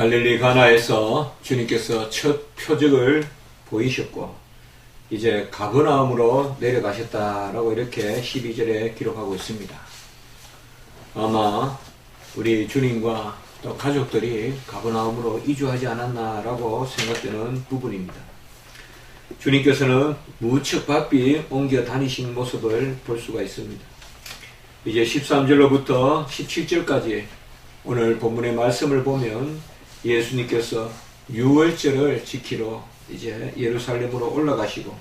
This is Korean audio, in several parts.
갈릴리 가나에서 주님께서 첫 표적을 보이셨고 이제 가버나움으로 내려가셨다라고 이렇게 12절에 기록하고 있습니다. 아마 우리 주님과 또 가족들이 가버나움으로 이주하지 않았나라고 생각되는 부분입니다. 주님께서는 무척 바삐 옮겨 다니신 모습을 볼 수가 있습니다. 이제 13절로부터 17절까지 오늘 본문의 말씀을 보면 예수님께서 유월절을 지키러 이제 예루살렘으로 올라가시고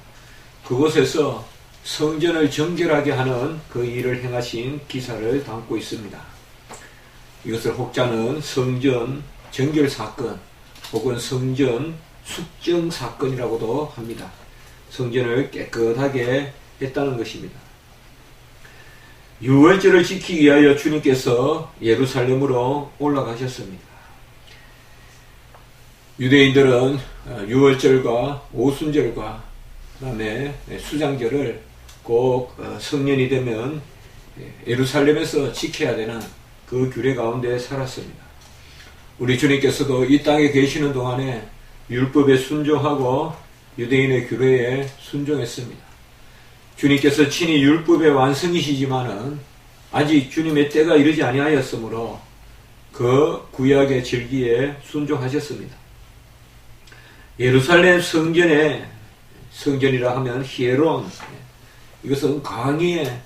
그곳에서 성전을 정결하게 하는 그 일을 행하신 기사를 담고 있습니다. 이것을 혹자는 성전 정결 사건 혹은 성전 숙정 사건이라고도 합니다. 성전을 깨끗하게 했다는 것입니다. 유월절을 지키기 위하여 주님께서 예루살렘으로 올라가셨습니다. 유대인들은 유월절과 오순절과 그 다음에 수장절을 꼭 성년이 되면 예루살렘에서 지켜야 되는 그 규례 가운데 살았습니다. 우리 주님께서도 이 땅에 계시는 동안에 율법에 순종하고 유대인의 규례에 순종했습니다. 주님께서 친히 율법의 완성이시지만은 아직 주님의 때가 이르지 아니하였으므로 그 구약의 절기에 순종하셨습니다. 예루살렘 성전의 성전이라 하면 히에론, 이것은 강의의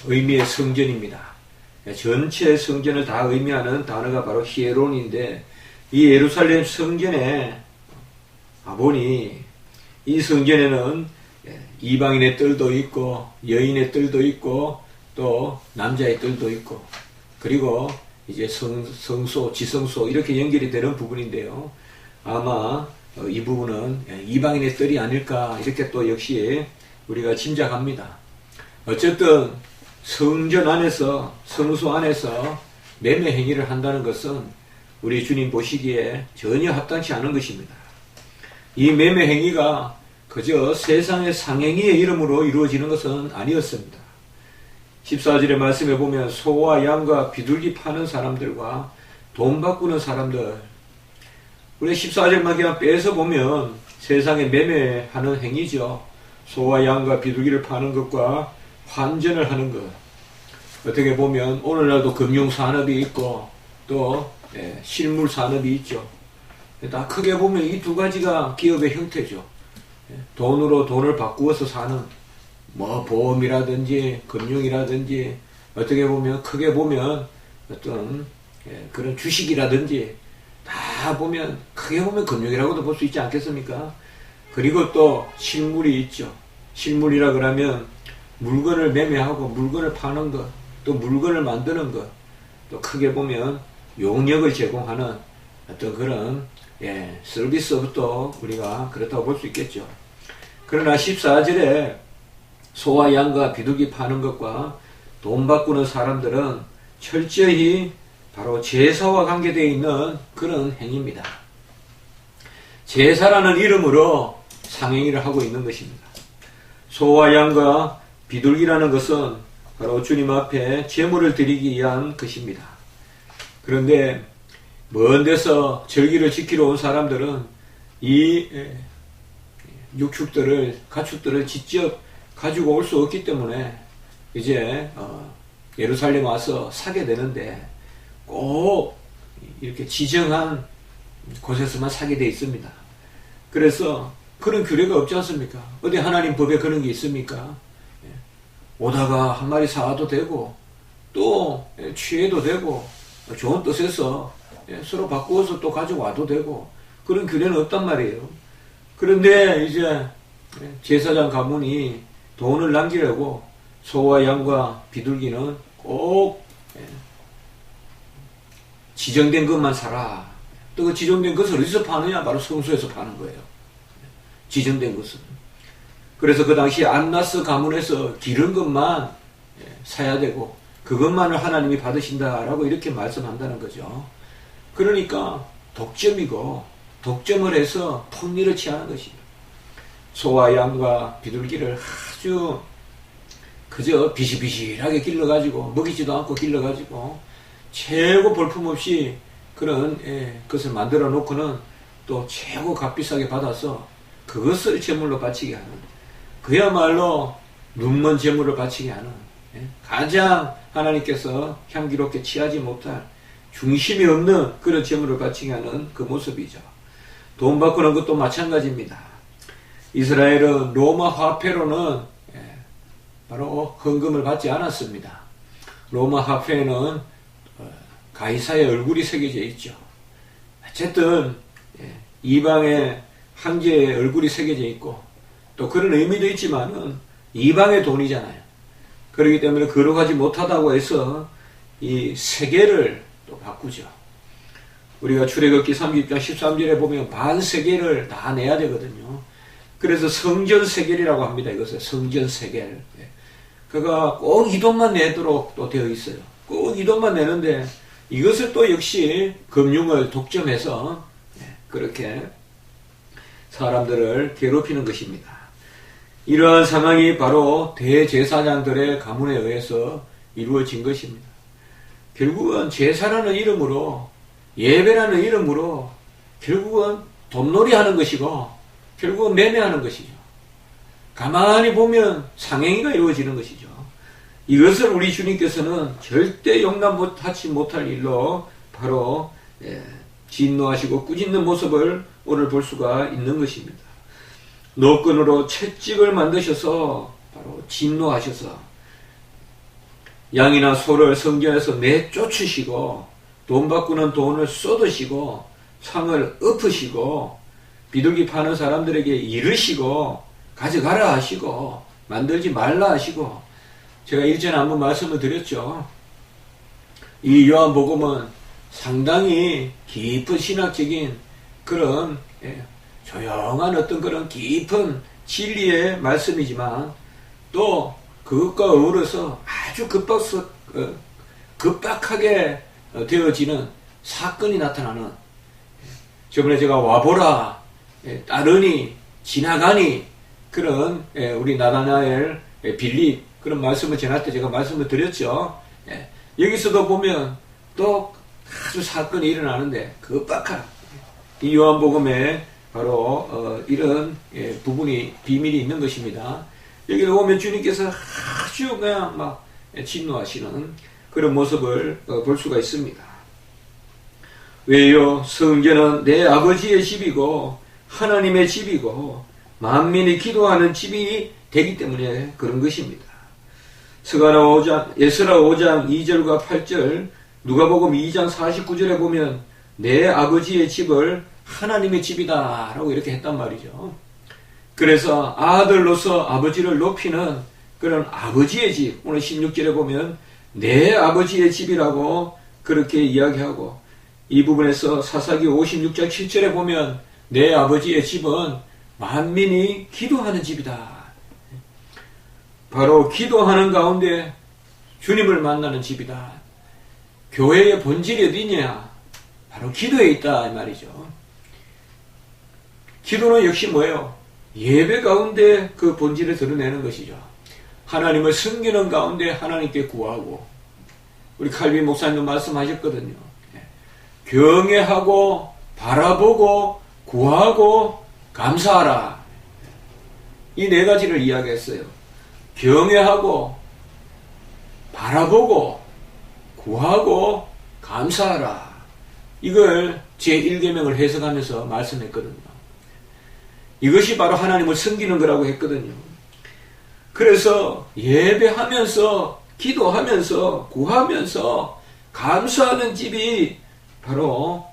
의미의 성전입니다. 전체 성전을 다 의미하는 단어가 바로 히에론인데 이 예루살렘 성전에 가보니 이 성전에는 이방인의 뜰도 있고 여인의 뜰도 있고 또 남자의 뜰도 있고 그리고 이제 성소, 지성소 이렇게 연결이 되는 부분인데요. 아마 이 부분은 이방인의 뜰이 아닐까 이렇게 또 역시 우리가 짐작합니다. 어쨌든 성전 안에서 성소 안에서 매매 행위를 한다는 것은 우리 주님 보시기에 전혀 합당치 않은 것입니다. 이 매매 행위가 그저 세상의 상행위의 이름으로 이루어지는 것은 아니었습니다. 14절의 말씀에 보면 소와 양과 비둘기 파는 사람들과 돈 바꾸는 사람들, 우리 14절만 그냥 빼서 보면 세상에 매매하는 행위죠. 소와 양과 비둘기를 파는 것과 환전을 하는 것. 어떻게 보면 오늘날도 금융산업이 있고 또 실물산업이 있죠. 다 크게 보면 이 두 가지가 기업의 형태죠. 돈으로 돈을 바꾸어서 사는 뭐 보험이라든지 금융이라든지 어떻게 보면 크게 보면 어떤 그런 주식이라든지 다 보면 크게 보면 금융이라고도 볼 수 있지 않겠습니까? 그리고 또 실물이 있죠. 실물이라 그러면 물건을 매매하고 물건을 파는 것, 또 물건을 만드는 것, 또 크게 보면 용역을 제공하는 어떤 그런 서비스부터 우리가 그렇다고 볼 수 있겠죠. 그러나 14절에 소와 양과 비둘기 파는 것과 돈 바꾸는 사람들은 철저히 바로 제사와 관계되어 있는 그런 행위입니다. 제사라는 이름으로 상행위를 하고 있는 것입니다. 소와 양과 비둘기라는 것은 바로 주님 앞에 제물을 드리기 위한 것입니다. 그런데 먼 데서 절기를 지키러 온 사람들은 이 육축들을, 가축들을 직접 가지고 올 수 없기 때문에 이제 예루살렘 와서 사게 되는데 꼭 이렇게 지정한 곳에서만 사게 되어 있습니다. 그래서 그런 규례가 없지 않습니까? 어디 하나님 법에 그런 게 있습니까? 오다가 한 마리 사와도 되고 또 취해도 되고 좋은 뜻에서 서로 바꾸어서 또 가져와도 되고 그런 규례는 없단 말이에요. 그런데 이제 제사장 가문이 돈을 남기려고 소와 양과 비둘기는 꼭 지정된 것만 사라. 또 그 지정된 것을 어디서 파느냐? 바로 성소에서 파는 거예요. 지정된 것은. 그래서 그 당시 안나스 가문에서 기른 것만 사야 되고 그것만을 하나님이 받으신다라고 이렇게 말씀한다는 거죠. 그러니까 독점이고 독점을 해서 폭리를 취하는 것입니다. 소와 양과 비둘기를 아주 그저 비실비실하게 길러가지고 먹이지도 않고 길러가지고 최고 볼품없이 그런 그것을 만들어 놓고는 또 최고 값비싸게 받아서 그것을 제물로 바치게 하는, 그야말로 눈먼 제물을 바치게 하는, 가장 하나님께서 향기롭게 취하지 못할 중심이 없는 그런 제물을 바치게 하는 그 모습이죠. 돈 바꾸는 것도 마찬가지입니다. 이스라엘은 로마 화폐로는 바로 헌금을 받지 않았습니다. 로마 화폐에는 가이사의 얼굴이 새겨져 있죠. 어쨌든 이방의 황제의 얼굴이 새겨져 있고 또 그런 의미도 있지만은 이방의 돈이잖아요. 그렇기 때문에 거룩하지 못하다고 해서 이 세계를 또 바꾸죠. 우리가 출애굽기 30장 13절에 보면 반세겔을 다 내야 되거든요. 그래서 성전세겔이라고 합니다. 이것을 성전세겔. 그가 꼭 이 돈만 내도록 또 되어 있어요. 꼭 이 돈만 내는데 이것을 또 역시 금융을 독점해서 그렇게 사람들을 괴롭히는 것입니다. 이러한 상황이 바로 대제사장들의 가문에 의해서 이루어진 것입니다. 결국은 제사라는 이름으로, 예배라는 이름으로 결국은 돈놀이 하는 것이고 결국은 매매하는 것이죠. 가만히 보면 상행위가 이루어지는 것이죠. 이것을 우리 주님께서는 절대 용납하지 못할 일로 바로 진노하시고 꾸짖는 모습을 오늘 볼 수가 있는 것입니다. 노끈으로 채찍을 만드셔서 바로 진노하셔서 양이나 소를 성전에서 내쫓으시고 돈 바꾸는 돈을 쏟으시고 상을 엎으시고 비둘기 파는 사람들에게 이르시고 가져가라 하시고 만들지 말라 하시고, 제가 일전에 한번 말씀을 드렸죠. 이 요한복음은 상당히 깊은 신학적인 그런 조용한 어떤 그런 깊은 진리의 말씀이지만 또 그것과 어우러서 아주 급박하게 되어지는 사건이 나타나는, 저번에 제가 와보라 따르니 지나가니 그런 우리 나다나엘 빌립 그런 말씀을 전할 때 제가 말씀을 드렸죠. 여기서도 보면 또 아주 사건이 일어나는데 급박한 이 요한복음에 바로 이런 부분이 비밀이 있는 것입니다. 여기를 보면 주님께서 아주 그냥 막 진노하시는 그런 모습을 볼 수가 있습니다. 왜요? 성전은 내 아버지의 집이고 하나님의 집이고 만민이 기도하는 집이 되기 때문에 그런 것입니다. 에스라 5장 2절과 8절, 누가복음 2장 49절에 보면 내 아버지의 집을 하나님의 집이다 라고 이렇게 했단 말이죠. 그래서 아들로서 아버지를 높이는 그런 아버지의 집, 오늘 16절에 보면 내 아버지의 집이라고 그렇게 이야기하고, 이 부분에서 사사기 56장 7절에 보면 내 아버지의 집은 만민이 기도하는 집이다. 바로 기도하는 가운데 주님을 만나는 집이다. 교회의 본질이 어디냐? 바로 기도에 있다 이 말이죠. 기도는 역시 뭐예요? 예배 가운데 그 본질을 드러내는 것이죠. 하나님을 섬기는 가운데 하나님께 구하고, 우리 칼빈 목사님도 말씀하셨거든요. 경외하고 바라보고 구하고 감사하라. 이 네 가지를 이야기했어요. 경외하고 바라보고 구하고 감사하라. 이걸 제1계명을 해석하면서 말씀했거든요. 이것이 바로 하나님을 섬기는 거라고 했거든요. 그래서 예배하면서 기도하면서 구하면서 감사하는 집이 바로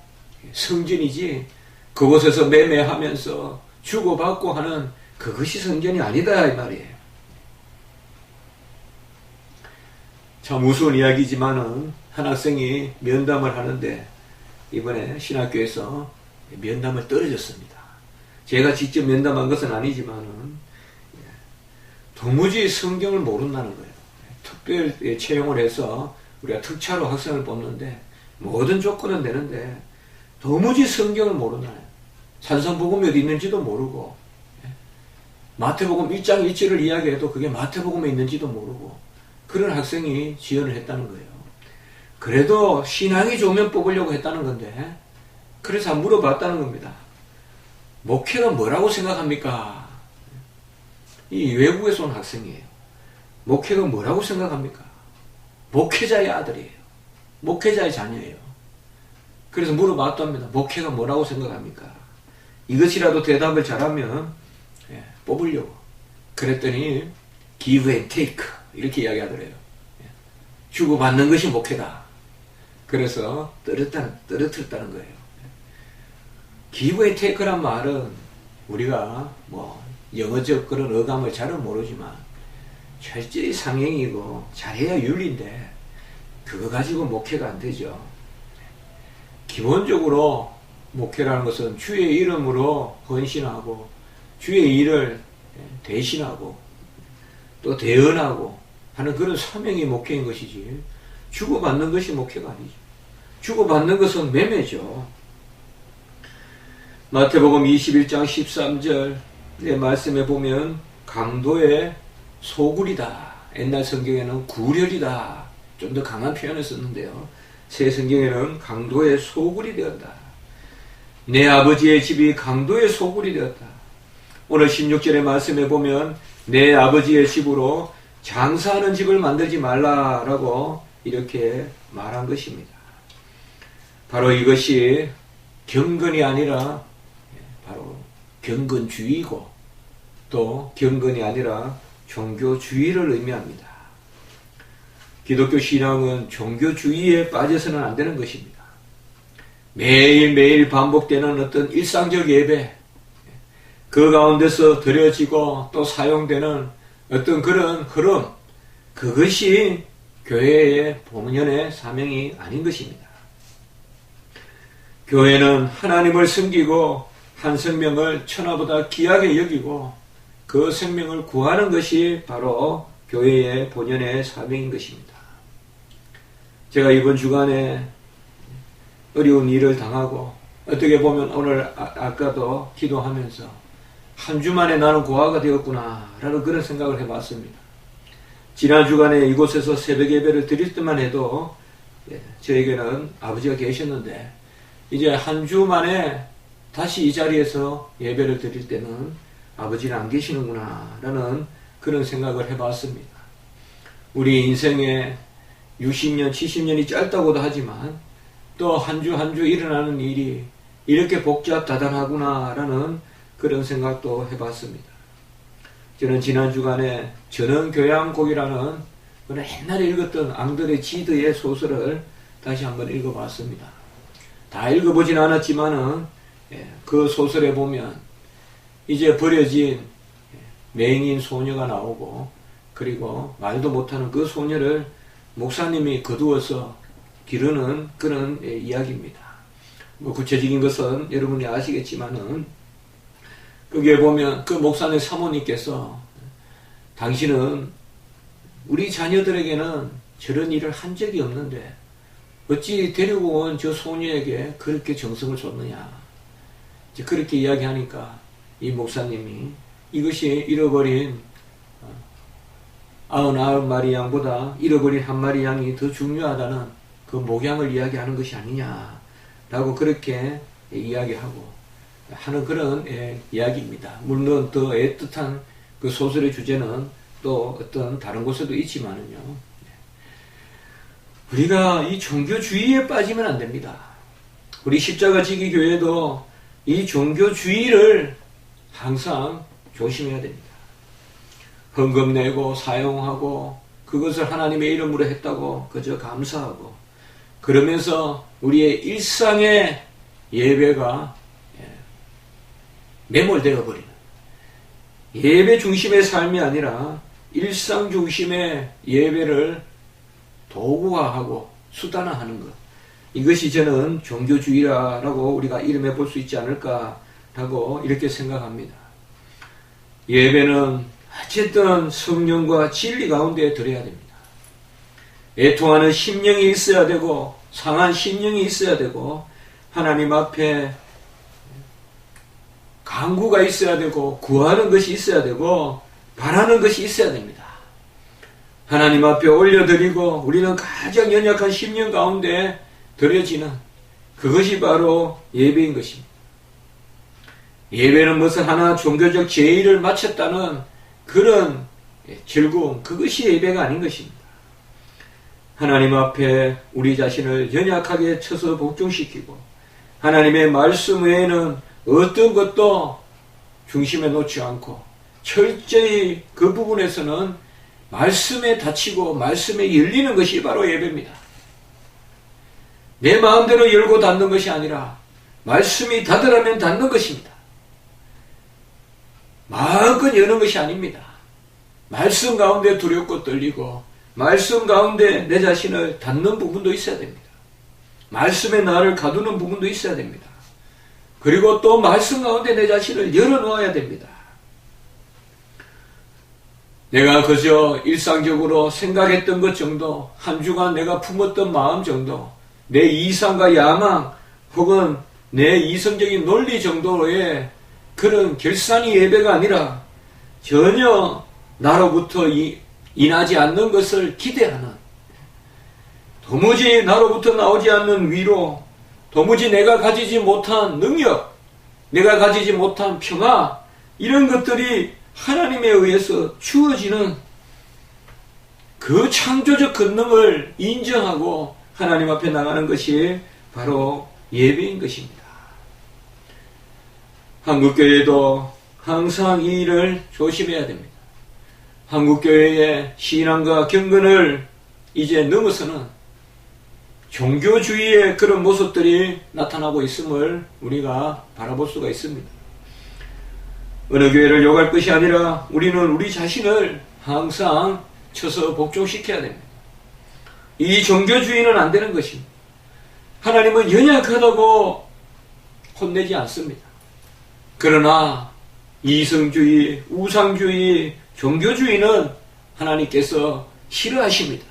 성전이지, 그곳에서 매매하면서 주고받고 하는 그것이 성전이 아니다 이 말이에요. 참 우스운 이야기지만은 한 학생이 면담을 하는데 이번에 신학교에서 면담을 떨어졌습니다. 제가 직접 면담한 것은 아니지만은 도무지 성경을 모른다는 거예요. 특별 채용을 해서 우리가 특차로 학생을 뽑는데 모든 조건은 되는데 도무지 성경을 모른다는 거예요. 산성복음이 어디 있는지도 모르고, 마태복음 1장 1절을 이야기해도 그게 마태복음에 있는지도 모르고 그런 학생이 지원을 했다는 거예요. 그래도 신앙이 좋으면 뽑으려고 했다는 건데, 그래서 물어봤다는 겁니다. 목회가 뭐라고 생각합니까? 이 외국에서 온 학생이에요. 목회가 뭐라고 생각합니까? 목회자의 아들이에요. 목회자의 자녀예요. 그래서 물어봤답니다. 목회가 뭐라고 생각합니까? 이것이라도 대답을 잘하면 뽑으려고. 그랬더니 give and take 이렇게 이야기하더래요. 주고받는 것이 목회다. 그래서 떨어뜨렸다는 거예요. give and take란 말은 우리가 뭐 영어적 그런 어감을 잘은 모르지만 철저히 상행이고 잘해야 윤리인데 그거 가지고 목회가 안 되죠. 기본적으로 목회라는 것은 주의 이름으로 헌신하고 주의 일을 대신하고 또 대언하고 하는 그런 사명이 목회인 것이지, 주고받는 것이 목회가 아니죠. 주고받는 것은 매매죠. 마태복음 21장 13절의 말씀에 보면 강도의 소굴이다. 옛날 성경에는 구렬이다. 좀 더 강한 표현을 썼는데요. 새 성경에는 강도의 소굴이 되었다. 내 아버지의 집이 강도의 소굴이 되었다. 오늘 16절의 말씀에 보면 내 아버지의 집으로 장사하는 집을 만들지 말라라고 이렇게 말한 것입니다. 바로 이것이 경건이 아니라 바로 경건주의고 또 경건이 아니라 종교주의를 의미합니다. 기독교 신앙은 종교주의에 빠져서는 안 되는 것입니다. 매일매일 반복되는 어떤 일상적 예배, 그 가운데서 드려지고 또 사용되는 어떤 그런 흐름, 그것이 교회의 본연의 사명이 아닌 것입니다. 교회는 하나님을 섬기고 한 생명을 천하보다 귀하게 여기고 그 생명을 구하는 것이 바로 교회의 본연의 사명인 것입니다. 제가 이번 주간에 어려운 일을 당하고 어떻게 보면 오늘 아까도 기도하면서 한 주 만에 나는 고아가 되었구나 라는 그런 생각을 해봤습니다. 지난 주간에 이곳에서 새벽 예배를 드릴 때만 해도 저에게는 아버지가 계셨는데 이제 한 주 만에 다시 이 자리에서 예배를 드릴 때는 아버지는 안 계시는구나 라는 그런 생각을 해봤습니다. 우리 인생에 60년, 70년이 짧다고도 하지만 또 한 주 한 주 일어나는 일이 이렇게 복잡다단하구나 라는 그런 생각도 해봤습니다. 저는 지난 주간에 전원교양곡이라는 옛날에 읽었던 앙드레 지드의 소설을 다시 한번 읽어봤습니다. 다 읽어보진 않았지만은 그 소설에 보면 이제 버려진 맹인 소녀가 나오고 그리고 말도 못하는 그 소녀를 목사님이 거두어서 기르는 그런 이야기입니다. 뭐 구체적인 것은 여러분이 아시겠지만은 거기에 보면 그 목사님 사모님께서 당신은 우리 자녀들에게는 저런 일을 한 적이 없는데 어찌 데리고 온 저 소녀에게 그렇게 정성을 줬느냐. 이제 그렇게 이야기하니까 이 목사님이 이것이 잃어버린 99마리 양보다 잃어버린 한 마리 양이 더 중요하다는 그 목양을 이야기하는 것이 아니냐라고 그렇게 이야기하고 하는 그런 이야기입니다. 물론 더 애틋한 그 소설의 주제는 또 어떤 다른 곳에도 있지만은요. 우리가 이 종교주의에 빠지면 안 됩니다. 우리 십자가 지기 교회도 이 종교주의를 항상 조심해야 됩니다. 헌금 내고 사용하고 그것을 하나님의 이름으로 했다고 그저 감사하고 그러면서 우리의 일상의 예배가 매몰되어 버리는 예배 중심의 삶이 아니라 일상 중심의 예배를 도구화하고 수단화하는 것, 이것이 저는 종교주의라고 우리가 이름해 볼 수 있지 않을까라고 이렇게 생각합니다. 예배는 어쨌든 성령과 진리 가운데 드려야 됩니다. 애통하는 심령이 있어야 되고 상한 심령이 있어야 되고 하나님 앞에 간구가 있어야 되고 구하는 것이 있어야 되고 바라는 것이 있어야 됩니다. 하나님 앞에 올려드리고 우리는 가장 연약한 심령 가운데 드려지는 그것이 바로 예배인 것입니다. 예배는 무슨 하나 종교적 제의를 마쳤다는 그런 즐거움, 그것이 예배가 아닌 것입니다. 하나님 앞에 우리 자신을 연약하게 쳐서 복종시키고 하나님의 말씀 외에는 어떤 것도 중심에 놓지 않고 철저히 그 부분에서는 말씀에 닫히고 말씀에 열리는 것이 바로 예배입니다. 내 마음대로 열고 닫는 것이 아니라 말씀이 닫으라면 닫는 것입니다. 마음껏 여는 것이 아닙니다. 말씀 가운데 두렵고 떨리고 말씀 가운데 내 자신을 닫는 부분도 있어야 됩니다. 말씀에 나를 가두는 부분도 있어야 됩니다. 그리고 또 말씀 가운데 내 자신을 열어놓아야 됩니다. 내가 그저 일상적으로 생각했던 것 정도, 한 주간 내가 품었던 마음 정도, 내 이상과 야망 혹은 내 이성적인 논리 정도의 그런 결산이 예배가 아니라 전혀 나로부터 인하지 않는 것을 기대하는, 도무지 나로부터 나오지 않는 위로, 도무지 내가 가지지 못한 능력, 내가 가지지 못한 평화, 이런 것들이 하나님에 의해서 주어지는 그 창조적 권능을 인정하고 하나님 앞에 나가는 것이 바로 예배인 것입니다. 한국교회도 항상 이 일을 조심해야 됩니다. 한국교회의 신앙과 경건을 이제 넘어서는 종교주의의 그런 모습들이 나타나고 있음을 우리가 바라볼 수가 있습니다. 어느 교회를 욕할 것이 아니라 우리는 우리 자신을 항상 쳐서 복종시켜야 됩니다. 이 종교주의는 안 되는 것입니다. 하나님은 연약하다고 혼내지 않습니다. 그러나 이성주의, 우상주의, 종교주의는 하나님께서 싫어하십니다.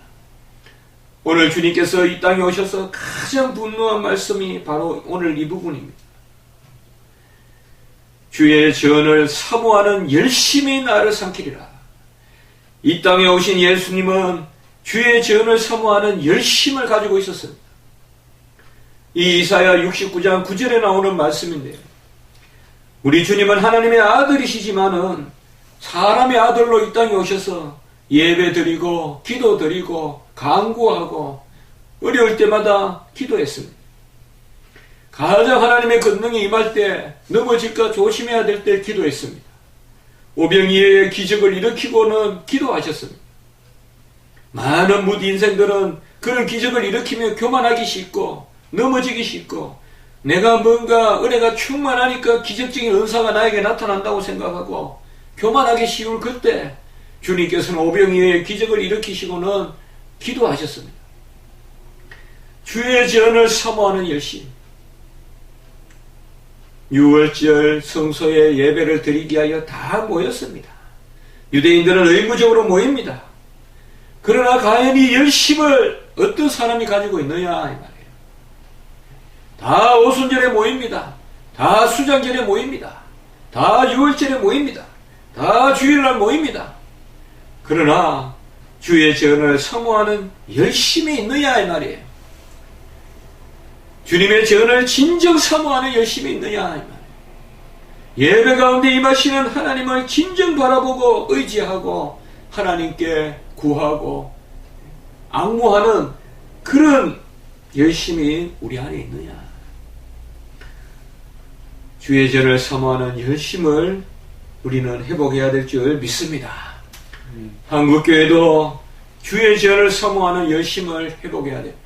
오늘 주님께서 이 땅에 오셔서 가장 분노한 말씀이 바로 오늘 이 부분입니다. 주의 전을 사모하는 열심히 나를 삼키리라. 이 땅에 오신 예수님은 주의 전을 사모하는 열심을 가지고 있었습니다. 이 이사야 69장 9절에 나오는 말씀인데요. 우리 주님은 하나님의 아들이시지만은 사람의 아들로 이 땅에 오셔서 예배 드리고 기도 드리고 간구하고 어려울 때마다 기도했습니다. 가장 하나님의 권능이 임할 때 넘어질까 조심해야 될 때 기도했습니다. 오병이어의 기적을 일으키고는 기도하셨습니다. 많은 무디 인생들은 그런 기적을 일으키며 교만하기 쉽고 넘어지기 쉽고 내가 뭔가 은혜가 충만하니까 기적적인 은사가 나에게 나타난다고 생각하고 교만하기 쉬울 그때 주님께서는 오병이어의 기적을 일으키시고는 기도하셨습니다. 주의 전을 사모하는 열심. 6월절 성소에 예배를 드리기 위하여 다 모였습니다. 유대인들은 의무적으로 모입니다. 그러나 과연 이 열심을 어떤 사람이 가지고 있느냐 이 말이에요. 다 오순절에 모입니다. 다 수장절에 모입니다. 다 6월절에 모입니다. 다 주일날 모입니다. 그러나 주의 전을 사모하는 열심이 있느냐 이 말이에요. 주님의 전을 진정 사모하는 열심이 있느냐 이 말이에요. 예배 가운데 임하시는 하나님을 진정 바라보고 의지하고 하나님께 구하고 앙모하는 그런 열심이 우리 안에 있느냐. 주의 전을 사모하는 열심을 우리는 회복해야 될 줄 믿습니다. 한국교회도 주의 전을 사모하는 열심을 회복해야 됩니다.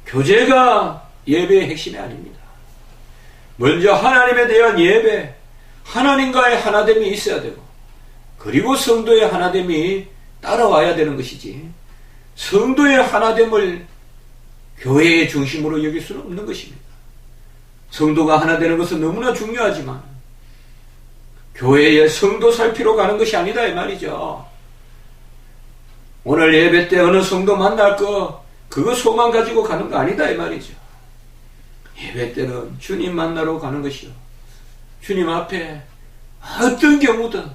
교제가 예배의 핵심이 아닙니다. 먼저 하나님에 대한 예배, 하나님과의 하나됨이 있어야 되고 그리고 성도의 하나됨이 따라와야 되는 것이지 성도의 하나됨을 교회의 중심으로 여길 수는 없는 것입니다. 성도가 하나 되는 것은 너무나 중요하지만 교회의 성도 살피러 가는 것이 아니다 이 말이죠. 오늘 예배 때 어느 성도 만날 거 그거 소망 가지고 가는 거 아니다 이 말이죠. 예배 때는 주님 만나러 가는 것이요. 주님 앞에 어떤 경우든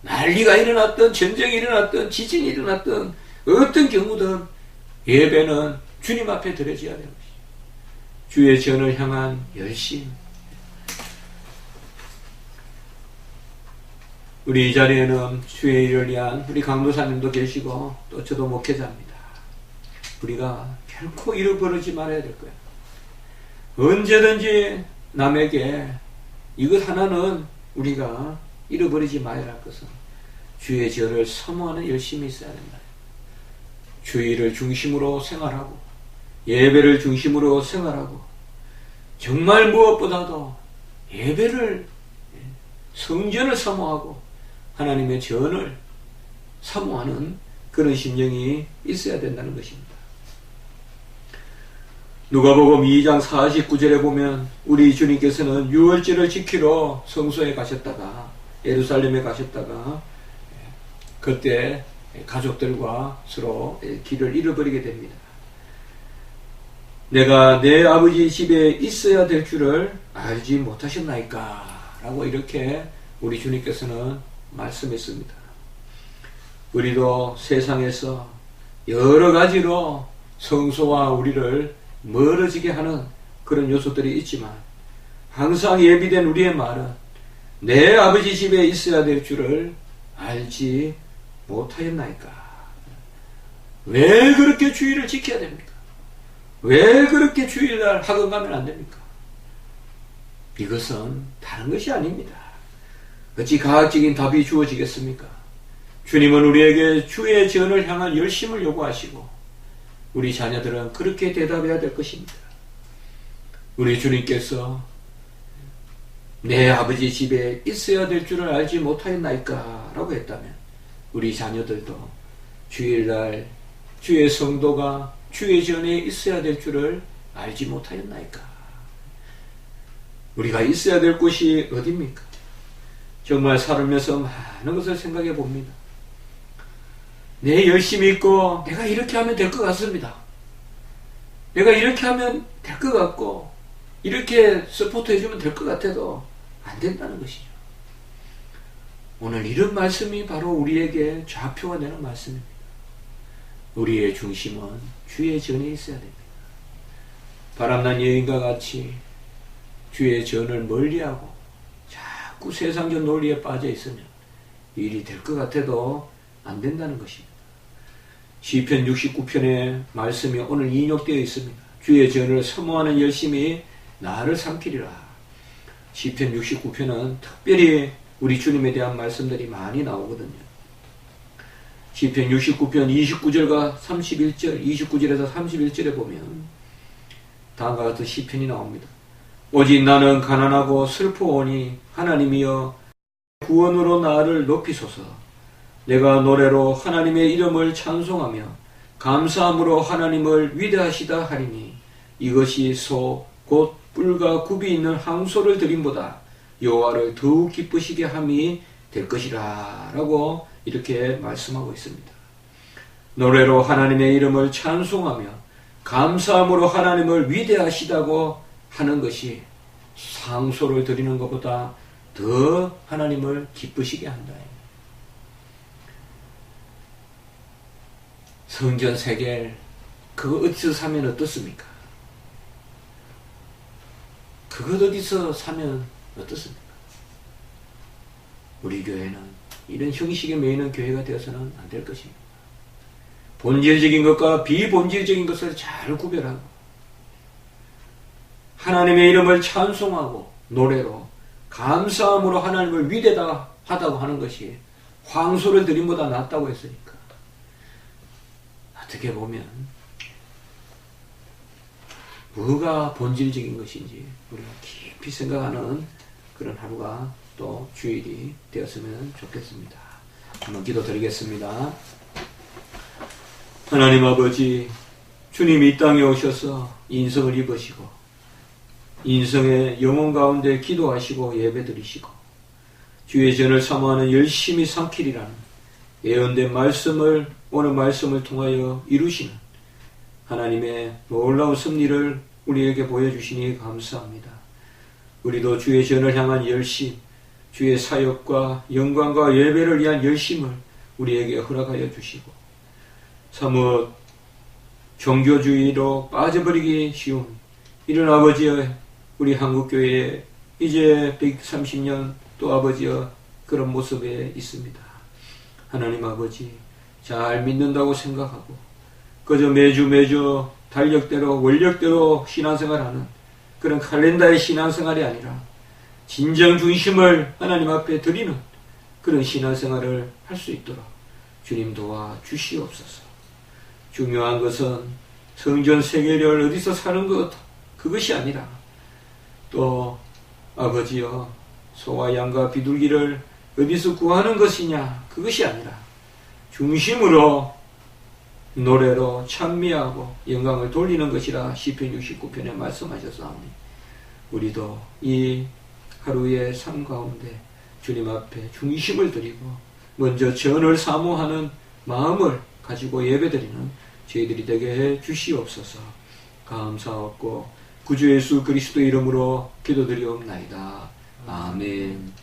난리가 일어났던, 전쟁이 일어났던, 지진이 일어났던 어떤 경우든 예배는 주님 앞에 드려져야 되는 것이죠. 주의 전을 향한 열심. 우리 이 자리에는 주의 일을 위한 우리 강도사님도 계시고 또 저도 목회자입니다. 우리가 결코 잃어버리지 말아야 될 거예요. 언제든지 남에게 이것 하나는 우리가 잃어버리지 말아야 할 것은 주의 전을 사모하는 열심이 있어야 된다. 주의를 중심으로 생활하고 예배를 중심으로 생활하고 정말 무엇보다도 예배를 성전을 사모하고 하나님의 전을 사모하는 그런 심령이 있어야 된다는 것입니다. 누가복음 2장 49절에 보면 우리 주님께서는 유월절을 지키러 성소에 가셨다가 예루살렘에 가셨다가 그때 가족들과 서로 길을 잃어버리게 됩니다. 내가 내 아버지 집에 있어야 될 줄을 알지 못하셨나이까? 라고 이렇게 우리 주님께서는 말씀했습니다. 우리도 세상에서 여러 가지로 성소와 우리를 멀어지게 하는 그런 요소들이 있지만 항상 예비된 우리의 말은 내 아버지 집에 있어야 될 줄을 알지 못하였나이까? 왜 그렇게 주의를 지켜야 됩니까? 왜 그렇게 주일날 학원 가면 안 됩니까? 이것은 다른 것이 아닙니다. 어찌 과학적인 답이 주어지겠습니까? 주님은 우리에게 주의 전을 향한 열심을 요구하시고 우리 자녀들은 그렇게 대답해야 될 것입니다. 우리 주님께서 내 아버지 집에 있어야 될 줄을 알지 못하였나이까? 라고 했다면 우리 자녀들도 주일날 주의 성도가 주의 전에 있어야 될 줄을 알지 못하였나이까? 우리가 있어야 될 곳이 어디입니까? 정말 살면서 많은 것을 생각해 봅니다. 내 열심히 있고 내가 이렇게 하면 될 것 같습니다. 내가 이렇게 하면 될 것 같고 이렇게 서포트 해주면 될 것 같아도 안 된다는 것이죠. 오늘 이런 말씀이 바로 우리에게 좌표가 되는 말씀입니다. 우리의 중심은 주의 전에 있어야 됩니다. 바람난 여인과 같이 주의 전을 멀리하고 자꾸 세상적 논리에 빠져 있으면 일이 될 것 같아도 안 된다는 것입니다. 시편 69편의 말씀이 오늘 인용되어 있습니다. 주의 전을 사모하는 열심이 나를 삼키리라. 시편 69편은 특별히 우리 주님에 대한 말씀들이 많이 나오거든요. 시편 69편 29절과 31절, 29절에서 31절에 보면 다음과 같은 시편이 나옵니다. 오직 나는 가난하고 슬퍼오니 하나님이여 구원으로 나를 높이소서. 내가 노래로 하나님의 이름을 찬송하며 감사함으로 하나님을 위대하시다 하리니 이것이 소 곧 뿔과 굽이 있는 항소를 드림보다 여호와를 더욱 기쁘시게 함이 될 것이라 라고 이렇게 말씀하고 있습니다. 노래로 하나님의 이름을 찬송하며 감사함으로 하나님을 위대하시다고 하는 것이 상소를 드리는 것보다 더 하나님을 기쁘시게 한다. 성전 세겔 그거 어디서 사면 어떻습니까? 그것 어디서 사면 어떻습니까? 우리 교회는 이런 형식에 매이는 교회가 되어서는 안 될 것입니다. 본질적인 것과 비본질적인 것을 잘 구별하고 하나님의 이름을 찬송하고 노래로 감사함으로 하나님을 위대하다고 하는 것이 황소를 드림보다 낫다고 했으니까 어떻게 보면 뭐가 본질적인 것인지 우리가 깊이 생각하는 그런 하루가 또 주일이 되었으면 좋겠습니다. 한번 기도드리겠습니다. 하나님 아버지, 주님이 이 땅에 오셔서 인성을 입으시고 인성의 영혼 가운데 기도하시고 예배드리시고 주의 전을 사모하는 열심히 삼키리라는 예언된 말씀을 오늘 말씀을 통하여 이루시는 하나님의 놀라운 섭리를 우리에게 보여주시니 감사합니다. 우리도 주의 전을 향한 열심, 주의 사역과 영광과 예배를 위한 열심을 우리에게 허락하여 주시고 사뭇 종교주의로 빠져버리기 쉬운 이런 아버지의 우리 한국교회에 이제 130년 또 아버지의 그런 모습에 있습니다. 하나님 아버지 잘 믿는다고 생각하고 그저 매주 달력대로 원력대로 신앙생활하는 그런 칼렌다의 신앙생활이 아니라 진정 중심을 하나님 앞에 드리는 그런 신앙생활을 할 수 있도록 주님 도와 주시옵소서. 중요한 것은 성전 세계를 어디서 사는 것 그것이 아니라 또 아버지여 소와 양과 비둘기를 어디서 구하는 것이냐 그것이 아니라 중심으로 노래로 찬미하고 영광을 돌리는 것이라 시편 69편에 말씀하셨사오니 우리도 이 하루의 삶 가운데 주님 앞에 중심을 드리고 먼저 전을 사모하는 마음을 가지고 예배드리는 저희들이 되게 해 주시옵소서. 감사하고 구주 예수 그리스도 이름으로 기도드리옵나이다. 아멘.